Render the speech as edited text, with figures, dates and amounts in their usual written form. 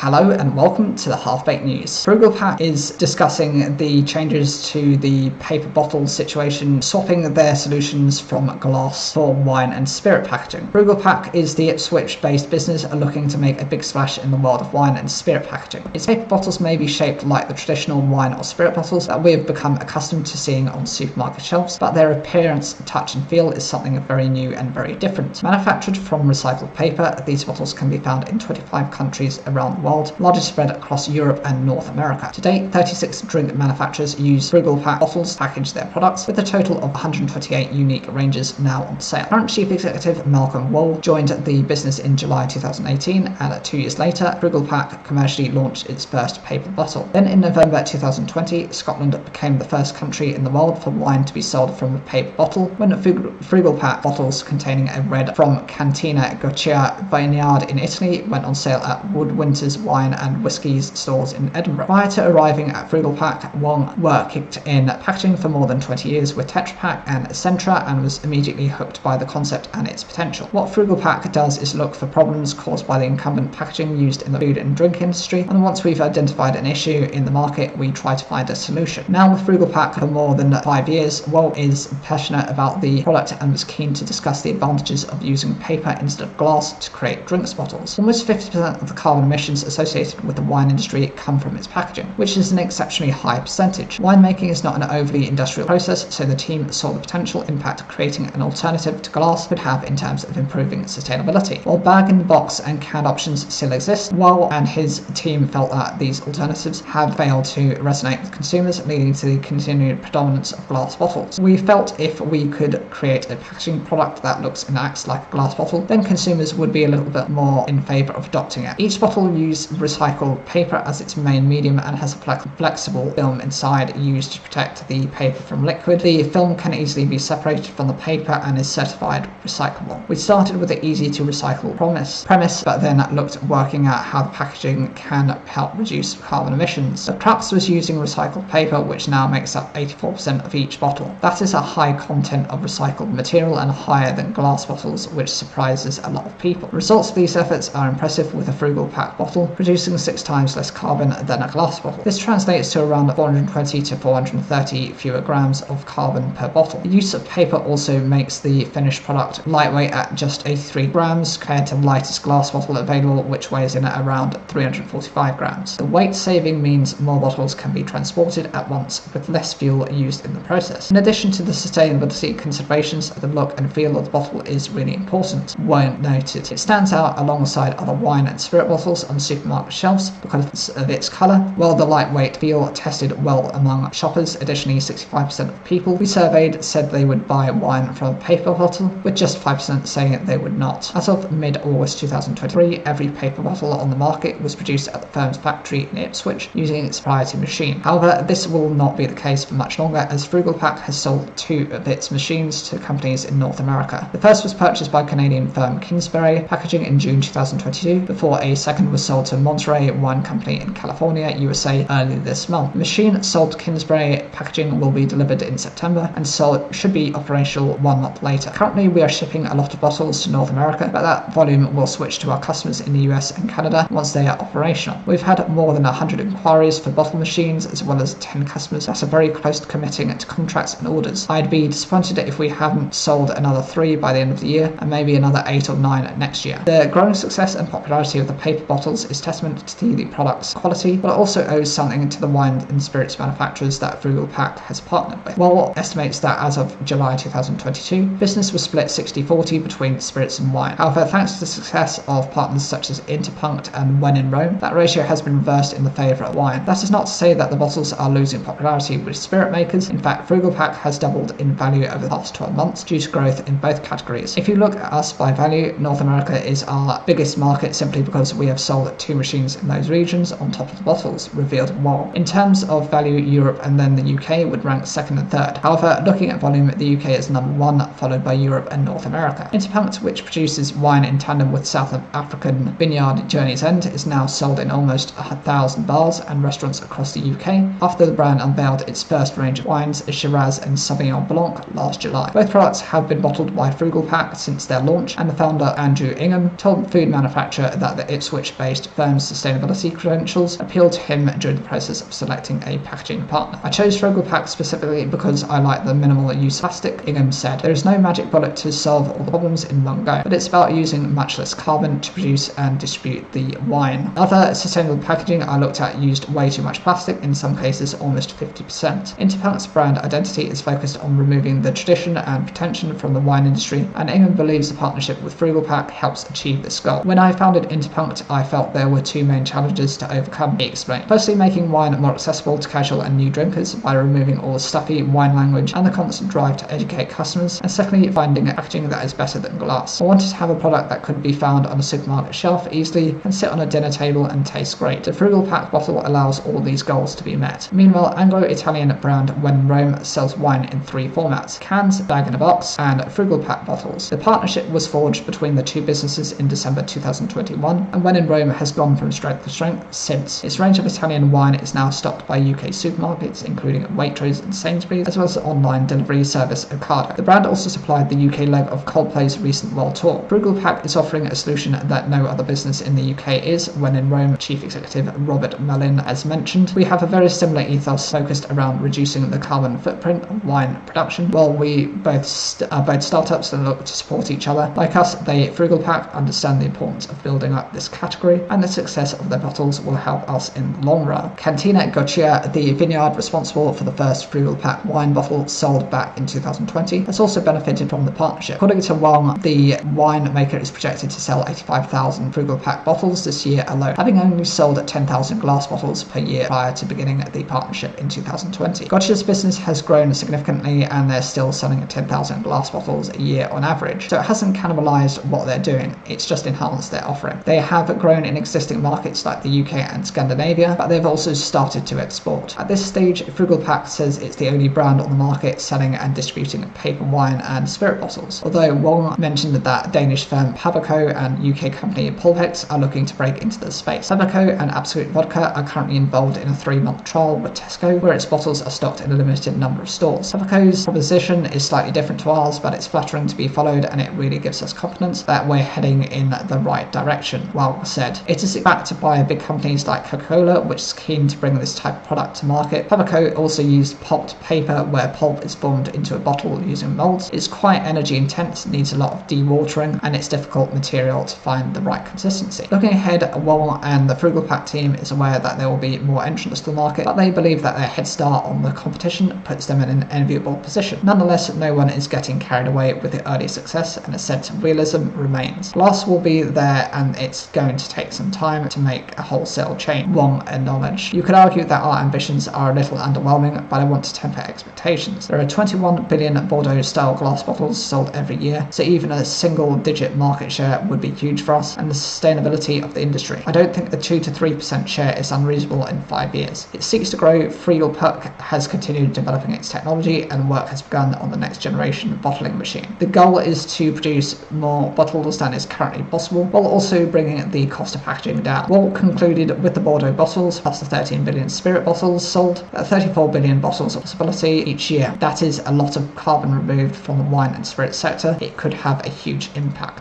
Hello and welcome to the Half-Baked News. Frugalpac is discussing the changes to the paper bottle situation, swapping their solutions from glass for wine and spirit packaging. Frugalpac is the Ipswich-based business looking to make a big splash in the world of wine and spirit packaging. Its paper bottles may be shaped like the traditional wine or spirit bottles that we have become accustomed to seeing on supermarket shelves, but their appearance, touch and feel is something very new and very different. Manufactured from recycled paper, these bottles can be found in 25 countries around the world, largest spread across Europe and North America. To date, 36 drink manufacturers use Frugalpac bottles to package their products, with a total of 128 unique ranges now on sale. Current Chief Executive Malcolm Wall joined the business in July 2018, and 2 years later, Frugalpac commercially launched its first paper bottle. Then in November 2020, Scotland became the first country in the world for wine to be sold from a paper bottle, when Frugalpac bottles containing a red from Cantina Goccia Vineyard in Italy went on sale at Woodwinter's Wine and Whiskies stores in Edinburgh. Prior to arriving at Frugalpac, Wong worked in packaging for more than 20 years with Tetra Pak and Centra, and was immediately hooked by the concept and its potential. What Frugalpac does is look for problems caused by the incumbent packaging used in the food and drink industry, and once we've identified an issue in the market, we try to find a solution. Now with Frugalpac for more than 5 years, Wong is passionate about the product and was keen to discuss the advantages of using paper instead of glass to create drinks bottles. Almost 50% of the carbon emissions associated with the wine industry come from its packaging, which is an exceptionally high percentage. Winemaking is not an overly industrial process, so the team saw the potential impact creating an alternative to glass could have in terms of improving sustainability. While bag-in-the-box and canned options still exist, Wall and his team felt that these alternatives have failed to resonate with consumers, leading to the continued predominance of glass bottles. We felt if we could create a packaging product that looks and acts like a glass bottle, then consumers would be a little bit more in favour of adopting it. Each bottle uses recycled paper as its main medium and has a flexible film inside used to protect the paper from liquid. The film can easily be separated from the paper and is certified recyclable. We started with the easy to recycle premise, but then looked at working out how the packaging can help reduce carbon emissions. The crux was using recycled paper, which now makes up 84% of each bottle. That is a high content of recycled material and higher than glass bottles, which surprises a lot of people. The results of these efforts are impressive, with a Frugalpac bottle producing 6 times less carbon than a glass bottle. This translates to around 420 to 430 fewer grams of carbon per bottle. The use of paper also makes the finished product lightweight at just 83 grams compared to the lightest glass bottle available, which weighs in at around 345 grams. The weight saving means more bottles can be transported at once with less fuel used in the process. In addition to the sustainability considerations, the look and feel of the bottle is really important. Won't noted. It stands out alongside other wine and spirit bottles on supermarket shelves because of its colour, while the lightweight feel tested well among shoppers. Additionally, 65% of people we surveyed said they would buy wine from a paper bottle, with just 5% saying they would not. As of mid-August 2023, every paper bottle on the market was produced at the firm's factory in Ipswich using its proprietary machine. However, this will not be the case for much longer, as Frugalpac has sold 2 of its machines to companies in North America. The first was purchased by Canadian firm Kingsbury Packaging in June 2022, before a second was sold to Monterey Wine Company in California, USA earlier this month. The machine sold to Kingsbury Packaging will be delivered in September and should be operational 1 month later. Currently, we are shipping a lot of bottles to North America, but that volume will switch to our customers in the US and Canada once they are operational. We've had more than 100 inquiries for bottle machines, as well as 10 customers that are very close to committing to contracts and orders. I'd be disappointed if we haven't sold another 3 by the end of the year, and maybe another 8 or 9 next year. The growing success and popularity of the paper bottles is testament to the product's quality, but it also owes something to the wine and spirits manufacturers that Frugalpac has partnered with. Wall estimates that as of July 2022, business was split 60-40 between spirits and wine. However, thanks to the success of partners such as Interpunct and When in Rome, that ratio has been reversed in the favour of wine. That is not to say that the bottles are losing popularity with spirit makers. In fact, Frugalpac has doubled in value over the past 12 months due to growth in both categories. If you look at us by value, North America is our biggest market simply because we have sold 2 machines in those regions on top of the bottles, revealed Wall. In terms of value, Europe and then the UK would rank 2nd and 3rd. However, looking at volume, the UK is number 1, followed by Europe and North America. Interpunct, which produces wine in tandem with South African vineyard Journey's End, is now sold in almost 1,000 bars and restaurants across the UK, after the brand unveiled its first range of wines, Shiraz and Sauvignon Blanc, last July. Both products have been bottled by Frugalpac since their launch, and the founder, Andrew Ingham, told food manufacturer that the Ipswich-based polished firm's sustainability credentials appealed to him during the process of selecting a packaging partner. I chose Frugalpac specifically because I like the minimal use of plastic. Ingham said, "There is no magic bullet to solve all the problems in one go, but it's about using much less carbon to produce and distribute the wine." Other sustainable packaging I looked at used way too much plastic, in some cases almost 50%. Interpunct's brand identity is focused on removing the tradition and pretension from the wine industry, and Ingham believes the partnership with Frugalpac helps achieve this goal. "When I founded Interpunct, I felt there were two main challenges to overcome," he explained. "Firstly, making wine more accessible to casual and new drinkers by removing all the stuffy wine language and the constant drive to educate customers, and secondly, finding packaging that is better than glass. I wanted to have a product that could be found on a supermarket shelf easily and sit on a dinner table and taste great. The Frugalpac bottle allows all these goals to be met." Meanwhile, Anglo-Italian brand When in Rome sells wine in three formats: cans, bag-in-a-box, and Frugalpac bottles. The partnership was forged between the two businesses in December 2021, and When in Rome has gone from strength to strength since. Its range of Italian wine is now stocked by UK supermarkets, including Waitrose and Sainsbury's, as well as online delivery service Ocado. The brand also supplied the UK leg of Coldplay's recent world tour. Frugalpac is offering a solution that no other business in the UK is. When in Rome Chief Executive Robert Mellin has mentioned, "We have a very similar ethos focused around reducing the carbon footprint of wine production. While we are both startups that look to support each other, like us, they Frugalpac understand the importance of building up this category, and the success of their bottles will help us in the long run." Cantina Goccia, the vineyard responsible for the first Frugalpac wine bottle sold back in 2020, has also benefited from the partnership. According to Wong, the winemaker is projected to sell 85,000 Frugalpac bottles this year alone, having only sold 10,000 glass bottles per year prior to beginning the partnership in 2020. Goccia's business has grown significantly, and they're still selling 10,000 glass bottles a year on average, so it hasn't cannibalized what they're doing, it's just enhanced their offering. They have grown in existing markets like the UK and Scandinavia, but they've also started to export. At this stage, Frugalpac says it's the only brand on the market selling and distributing paper wine and spirit bottles, although Wong mentioned that Danish firm Paberco and UK company Polvex are looking to break into the space. Paberco and Absolute Vodka are currently involved in a 3-month trial with Tesco, where its bottles are stocked in a limited number of stores. Paberco's proposition is slightly different to ours, but it's flattering to be followed, and it really gives us confidence that we're heading in the right direction, Wong said. It is backed by big companies like Coca-Cola, which is keen to bring this type of product to market. Paberco also used pulped paper, where pulp is formed into a bottle using molds. It's quite energy intense, needs a lot of dewatering, and it's difficult material to find the right consistency. Looking ahead, Wong and the Frugalpac team is aware that there will be more entrants to the market, but they believe that their head start on the competition puts them in an enviable position. Nonetheless, no one is getting carried away with the early success, and a sense of realism remains. Glass will be there, and it's going to take some time to make a wholesale change, Wong acknowledged. "You could argue that our ambitions are a little underwhelming, but I want to temper expectations. There are 21 billion Bordeaux-style glass bottles sold every year, so even a single-digit market share would be huge for us and the sustainability of the industry. I don't think the 2 to 3% share is unreasonable in 5 years. It seeks to grow. Frugalpac has continued developing its technology, and work has begun on the next generation bottling machine. The goal is to produce more bottles than is currently possible, while also bringing the cost of packaging down." Walt concluded, "With the Bordeaux bottles plus the 13 billion spirit bottles sold, 34 billion bottles of possibility each year. That is a lot of carbon removed from the wine and spirit sector. It could have a huge impact."